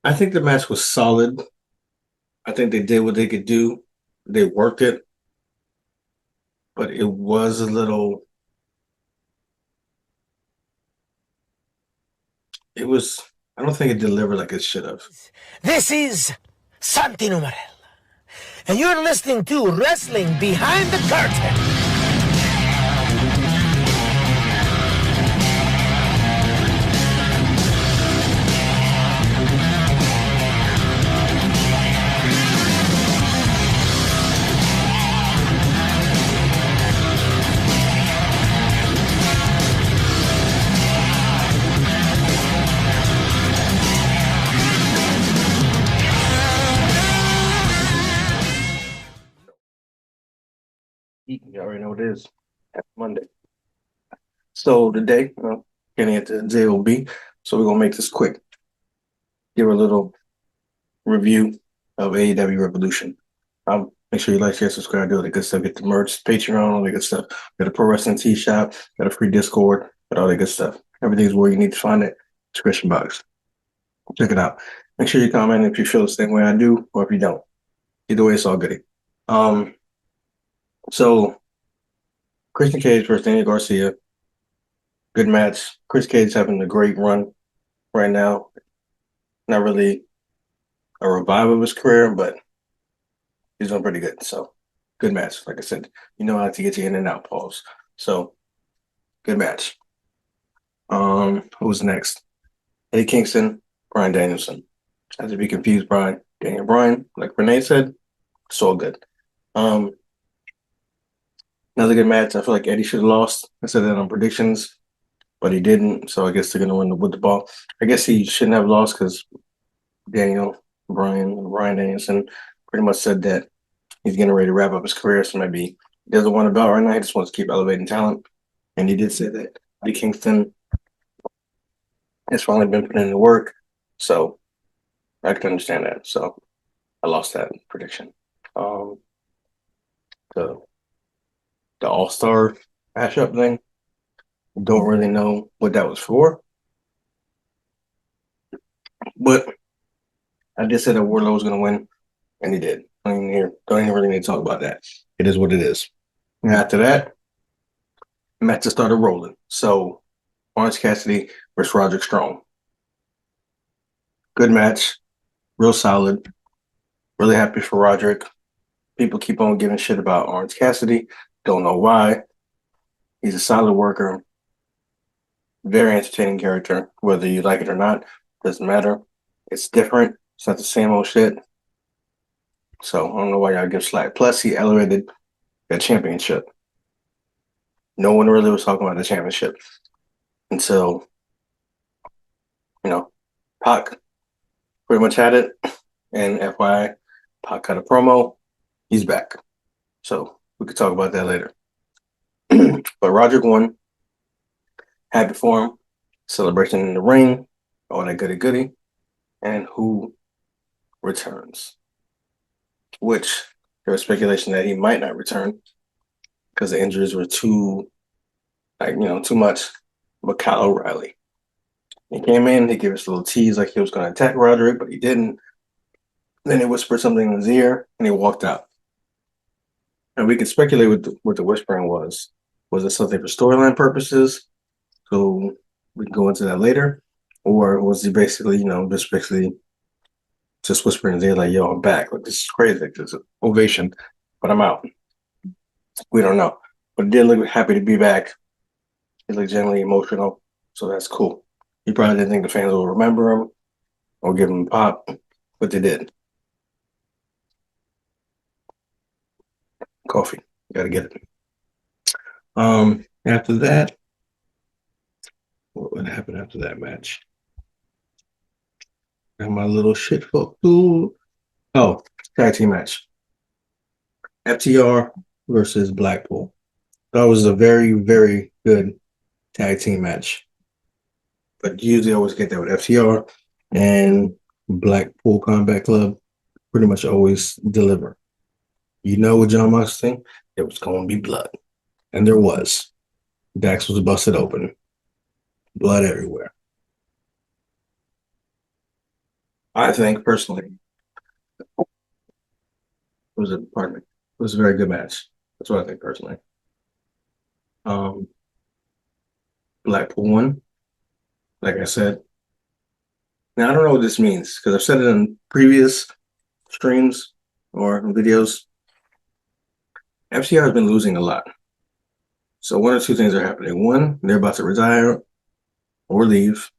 I think the match was solid. I think they did what they could do. They worked it, but it was a little. It was. I don't think it delivered like it should have. This is Santino Morel, and you're listening to Wrestling Behind the Curtain. You already know what it is. Happy Monday. So today, getting into JOB. So we're gonna make this quick. Give a little review of AEW Revolution. Make sure you like, share, subscribe, do all the good stuff. Get the merch, Patreon, all the good stuff. Got a pro wrestling tee shop, got a free Discord, got all the good stuff. Everything's where you need to find it. Description box. Check it out. Make sure you comment if you feel the same way I do, or if you don't. Either way, it's all goody. So Christian Cage versus Daniel Garcia. Good match. Chris Cage having a great run right now. Not really a revival of his career, but he's doing pretty good. So good match. Like I said, you know how to get you in and out, pause. So good match. Who's next? Eddie Kingston, Bryan Danielson. Not to be confused, Daniel Bryan, like Renee said, it's all good. Another good match. I feel like Eddie should have lost. I said that on predictions, but he didn't. So I guess they're gonna win with the ball. I guess he shouldn't have lost because Bryan Danielson pretty much said that he's getting ready to wrap up his career. So maybe he doesn't want a belt right now. He just wants to keep elevating talent. And he did say that Eddie Kingston has finally been putting in the work. So I can understand that. So I lost that prediction. The All-Star matchup thing. Don't really know what that was for. But I did say that Wardlow was going to win, and he did. Don't even really need to talk about that. It is what it is. And after that, matches started rolling. So Orange Cassidy versus Roderick Strong. Good match. Real solid. Really happy for Roderick. People keep on giving shit about Orange Cassidy. Don't know why. He's a solid worker. Very entertaining character. Whether you like it or not, doesn't matter. It's different. It's not the same old shit. So I don't know why y'all give slack. Plus, he elevated the championship. No one really was talking about the championship until, Pac pretty much had it. And FYI, Pac cut a promo. He's back. So we could talk about that later. But Roderick won. Happy for him. Celebration in the ring. All that goody goody. And who returns? Which there was speculation that he might not return because the injuries were too much. But Kyle O'Reilly. He came in, he gave us a little tease like he was going to attack Roderick, but he didn't. Then he whispered something in his ear, and he walked out. And we could speculate what the whispering was. Was it something for storyline purposes? So we can go into that later. Or was he basically, just whispering in his ear like, yo, I'm back. Like, this is crazy. Like, this is an ovation, but I'm out. We don't know. But he did look happy to be back. He looked genuinely emotional, so that's cool. He probably didn't think the fans will remember him or give him a pop, but they did. Coffee. Gotta get it. After that, what would happen after that match? Got my little shit folk tool. Oh, tag team match. FTR versus Blackpool. That was a very, very good tag team match. But usually I always get that with FTR and Blackpool Combat Club pretty much always deliver. You know, with John Moxley, it was going to be blood. And there was. Dax was busted open. Blood everywhere. I think personally, pardon me, it was a very good match. That's what I think personally. Um, Blackpool won, like I said. Now I don't know what this means because I've said it in previous streams or videos. FCR has been losing a lot. So one or two things are happening. One, they're about to retire or leave,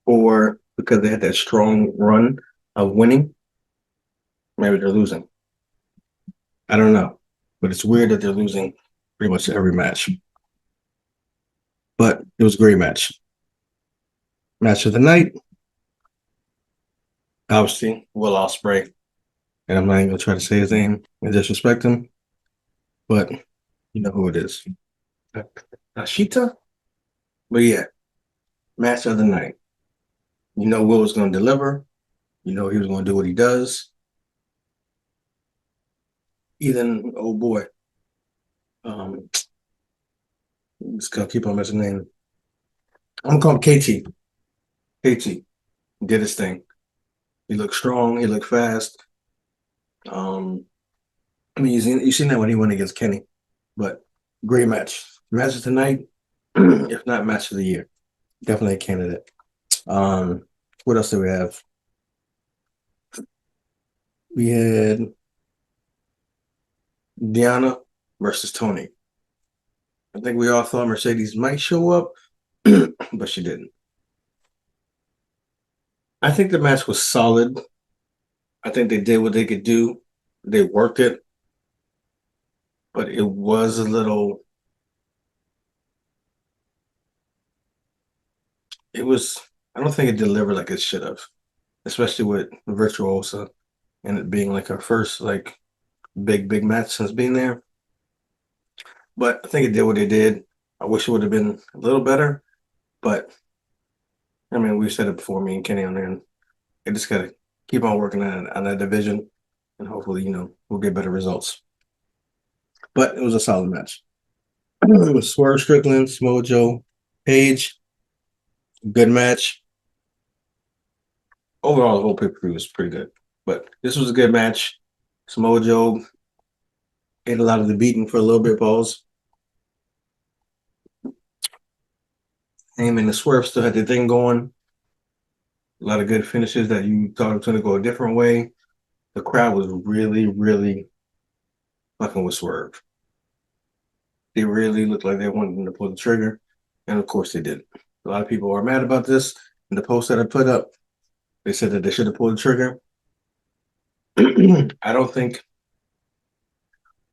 or because they had that strong run of winning, maybe they're losing. I don't know. But it's weird that they're losing pretty much every match. But it was a great match. Match of the night, obviously, Will Ospreay. And I'm not even gonna try to say his name and disrespect him, but you know who it is. Ashita? But yeah, match of the night. You know Will was gonna deliver. You know he was gonna do what he does. Ethan, oh boy. Um, just gonna keep on missing name. I'm gonna call him KT. KT did his thing. He looked strong. He looked fast. Um, I mean, you've seen that when he went against Kenny, but great match. Match of tonight, if not match of the year, definitely a candidate. What else do we have? We had Diana versus Tony. I think we all thought Mercedes might show up, but she didn't. I think the match was solid. I think they did what they could do. They worked it, but it was a little. It was. I don't think it delivered like it should have, especially with Virtuosa and it being like her first like big match since being there. But I think it did what it did. I wish it would have been a little better, but I mean, we said it before, me and Kenny on there, and they just gotta keep on working on that division, and hopefully, we'll get better results. But it was a solid match. It was Swerve Strickland, Samoa Joe, Page, good match. Overall, the whole pay per view was pretty good, but this was a good match. Samoa Joe ate a lot of the beating for a little bit, balls. Him and the Swerve still had the thing going. A lot of good finishes that you thought it was going to go a different way. The crowd was really fucking with Swerve. They really looked like they wanted them to pull the trigger, and of course they did. A lot of people are mad about this. In the post that I put up, they said that they should have pulled the trigger. I don't think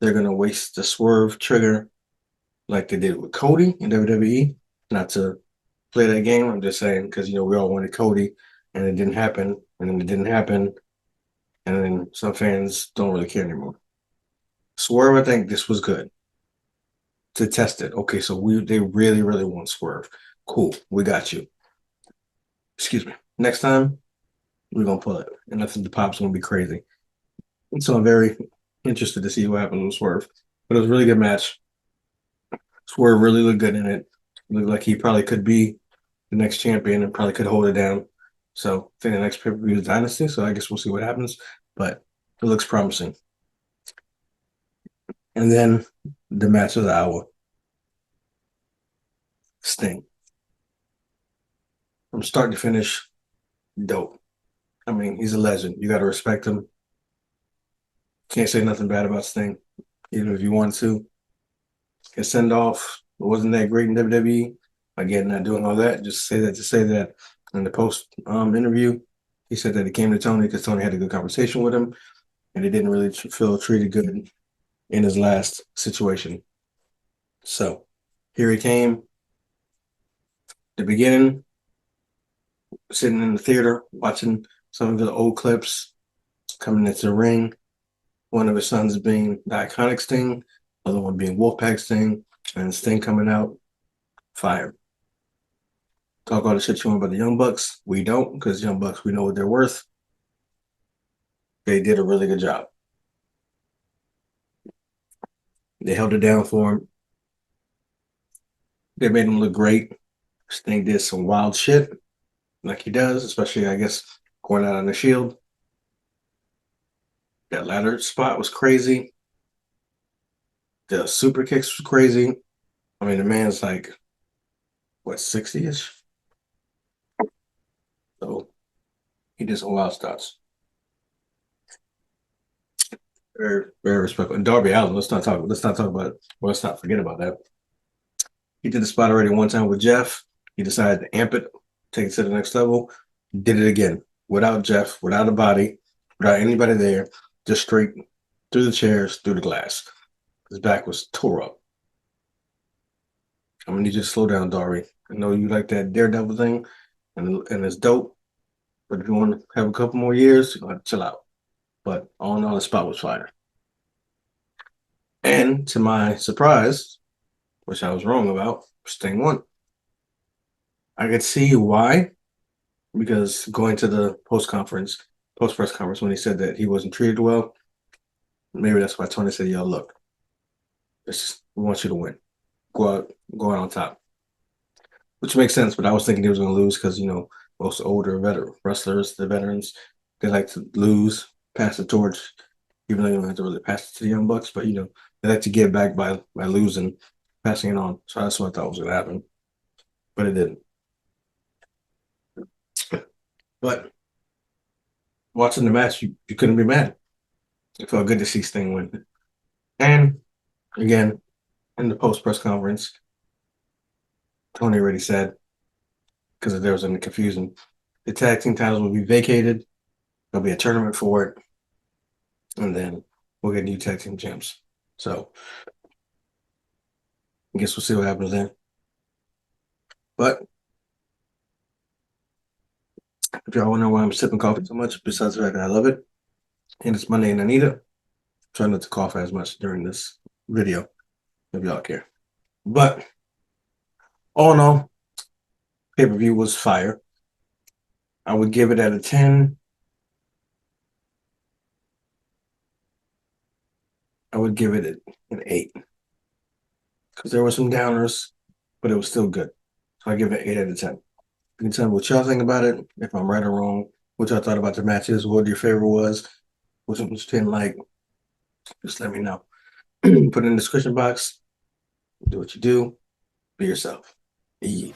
they're going to waste the Swerve trigger like they did with Cody in WWE. Not to play that game, I'm just saying because we all wanted Cody, and it didn't happen, and then it didn't happen, and then some fans don't really care anymore. Swerve, I think this was good to test it. Okay, so they really want Swerve. Cool, we got you. Excuse me. Next time we're gonna pull it, and I think the pop's gonna be crazy. And so I'm very interested to see what happens with Swerve. But it was a really good match. Swerve really looked good in it. Looked like he probably could be the next champion and probably could hold it down. So I think the next pay-per-view is Dynasty. So I guess we'll see what happens. But it looks promising. And then the match of the hour. Sting. From start to finish, dope. I mean, he's a legend. You got to respect him. Can't say nothing bad about Sting, even if you want to. His send off wasn't that great in WWE. Again, not doing all that. Just say that to say that in the post interview, he said that he came to Tony because Tony had a good conversation with him, and he didn't really feel treated good in his last situation. So here he came. The beginning, sitting in the theater watching some of the old clips, coming into the ring. One of his sons being the iconic Sting, other one being Wolfpack Sting, and Sting coming out, fire. Talk all the shit you want about the Young Bucks. We don't, because Young Bucks, we know what they're worth. They did a really good job. They held it down for him. They made him look great. Sting did some wild shit, like he does, especially, I guess, going out on the Shield. That ladder spot was crazy. The super kicks was crazy. I mean, the man's like, what, 60-ish? So he did some wild stunts. Very, very respectful. And Darby Allin, let's not talk about it. Well, let's not forget about that. He did the spot already one time with Jeff. He decided to amp it, take it to the next level. Did it again without Jeff, without a body, without anybody there, just straight through the chairs, through the glass. His back was tore up. I'm gonna need you to slow down, Darby. I know you like that Daredevil thing, and it's dope. But if you want to have a couple more years, you have to chill out. But all in all, the spot was fire. And to my surprise, which I was wrong about, Sting won. I could see why, because going to the post press conference, when he said that he wasn't treated well, maybe that's why Tony said, "Yo, look, we want you to win, go out on top," which makes sense. But I was thinking he was going to lose because most older veteran wrestlers, the veterans, they like to lose, pass the torch, even though you don't have to really pass it to the young bucks. But they like to give back by losing, passing it on. So that's what I thought was going to happen, but it didn't. But watching the match, you couldn't be mad. It felt good to see Sting win. And again, in the post press conference, Tony already said, because there was any confusion, the tag team titles will be vacated. There'll be a tournament for it, and then we'll get new tag team champs. So I guess we'll see what happens then. But if y'all want to know why I'm sipping coffee so much, besides the fact that I love it, and it's Monday and I need it, try not to cough as much during this video, if y'all care. But all in all, pay-per-view was fire. I would give it out of 10. I would give it an 8. Because there were some downers, but it was still good. So I give it an 8 out of 10. You can tell me what y'all think about it, if I'm right or wrong, what y'all thought about the matches, what your favorite was, which one you didn't like. Just let me know. Put it in the description box. Do what you do. Be yourself. Yeah.